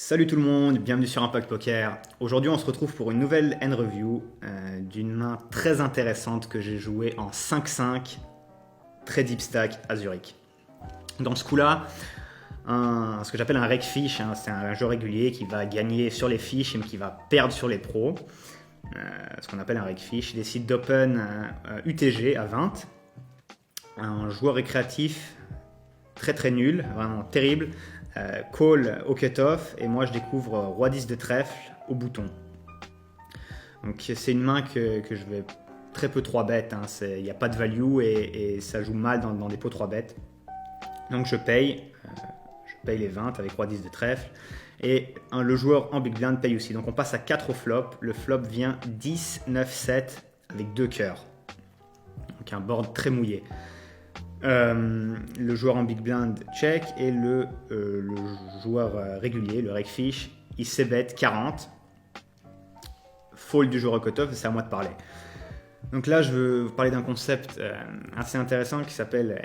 Salut tout le monde, bienvenue sur Impact Poker. Aujourd'hui on se retrouve pour une nouvelle hand review d'une main très intéressante que j'ai jouée en 5-5, très deep stack à Zurich. Dans ce coup-là, ce que j'appelle un rec fish, c'est un jeu régulier qui va gagner sur les fiches et qui va perdre sur les pros. Ce qu'on appelle un rec fish. Il décide d'open UTG à 20. Un joueur récréatif très très nul, vraiment terrible. Call au cut-off et moi je découvre roi 10 de trèfle au bouton. Donc c'est une main que je vais très peu 3 bet, il n'y a pas de value et ça joue mal dans des pots 3 bet. Donc je paye les 20 avec roi 10 de trèfle et le joueur en big blind paye aussi. Donc on passe à 4 au flop, le flop vient 10, 9, 7 avec 2 cœurs. Donc un board très mouillé. Le joueur en big blind check et le joueur régulier, le rec fish, il c-bet 40. Fold du joueur au cut-off, c'est à moi de parler. Donc là, je veux vous parler d'un concept assez intéressant qui s'appelle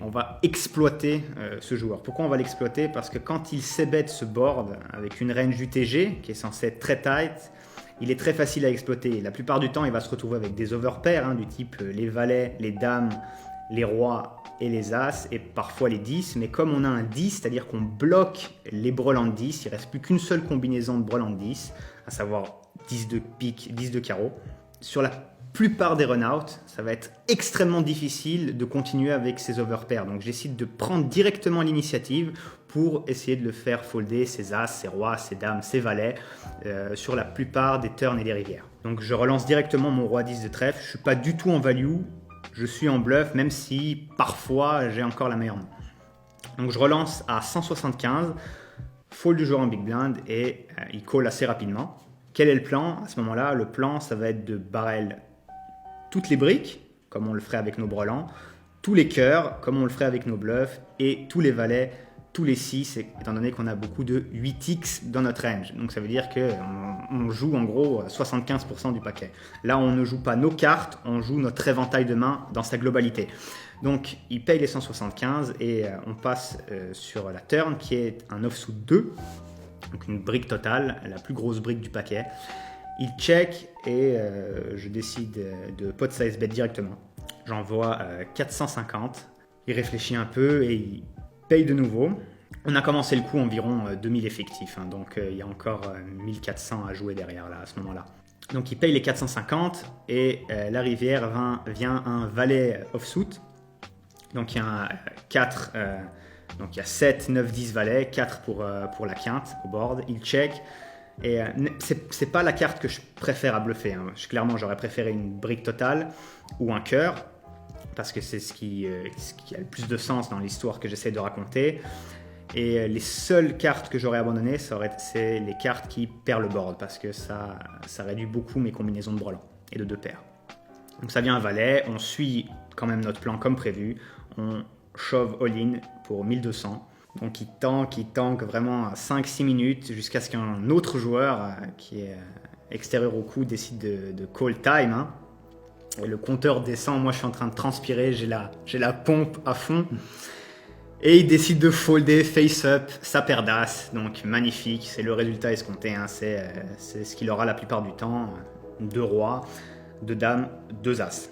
on va exploiter ce joueur. Pourquoi on va l'exploiter? Parce que quand il c-bet ce board avec une range UTG qui est censée être très tight, il est très facile à exploiter. La plupart du temps, il va se retrouver avec des overpairs du type les valets, les dames, les rois et les as et parfois les 10, mais comme on a un 10, c'est-à-dire qu'on bloque les brelan de 10, il ne reste plus qu'une seule combinaison de brelan de 10, à savoir 10 de pique, 10 de carreau. Sur la plupart des run-out, ça va être extrêmement difficile de continuer avec ces overpairs. Donc j'essaie de prendre directement l'initiative pour essayer de le faire folder ses as, ses rois, ses dames, ses valets sur la plupart des turns et des rivières. Donc je relance directement mon roi 10 de trèfle, je ne suis pas du tout en value, je suis en bluff, même si parfois j'ai encore la meilleure main. Donc je relance à 175, fold du joueur en big blind et il call assez rapidement. Quel est le plan? À ce moment-là, le plan, ça va être de barrel toutes les briques, comme on le ferait avec nos brelans, tous les cœurs, comme on le ferait avec nos bluffs, et tous les valets, tous les 6, étant donné qu'on a beaucoup de 8x dans notre range. Donc ça veut dire qu'on joue en gros 75% du paquet. Là, on ne joue pas nos cartes, on joue notre éventail de main dans sa globalité. Donc il paye les 175 et on passe sur la turn qui est un offsuit 2, donc une brique totale, la plus grosse brique du paquet. Il check et je décide de pot size bet directement. J'envoie 450, il réfléchit un peu et il paye de nouveau. On a commencé le coup environ 2000 effectifs, donc il y a encore 1400 à jouer derrière là, à ce moment-là. Donc il paye les 450 et la rivière vient un valet offsuit. Donc il y a un 4, donc il y a 7, 9, 10 valets, 4 pour la quinte au board. Il check et c'est pas la carte que je préfère à bluffer. Clairement j'aurais préféré une brique totale ou un cœur, parce que c'est ce qui a le plus de sens dans l'histoire que j'essaie de raconter. Et les seules cartes que j'aurais abandonnées, c'est les cartes qui perdent le board, parce que ça réduit beaucoup mes combinaisons de brelan et de 2 paires. Donc ça vient un valet, on suit quand même notre plan comme prévu, on shove all-in pour 1200. Donc il tank vraiment 5-6 minutes jusqu'à ce qu'un autre joueur qui est extérieur au coup décide de call time. Et le compteur descend, moi je suis en train de transpirer, j'ai la pompe à fond. Et il décide de folder face-up sa paire d'as, donc magnifique, c'est le résultat escompté, c'est ce qu'il aura la plupart du temps, 2 rois, 2 dames, 2 as.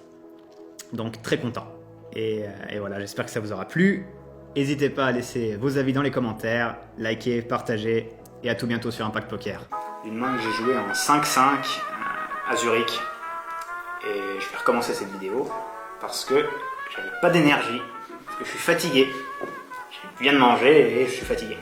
Donc très content. Et voilà, j'espère que ça vous aura plu. N'hésitez pas à laisser vos avis dans les commentaires, liker, partager, et à tout bientôt sur Impact Poker. Une main que j'ai jouée en 5-5 à Zurich. Et je vais recommencer cette vidéo parce que j'avais pas d'énergie, parce que je suis fatigué. Je viens de manger et je suis fatigué.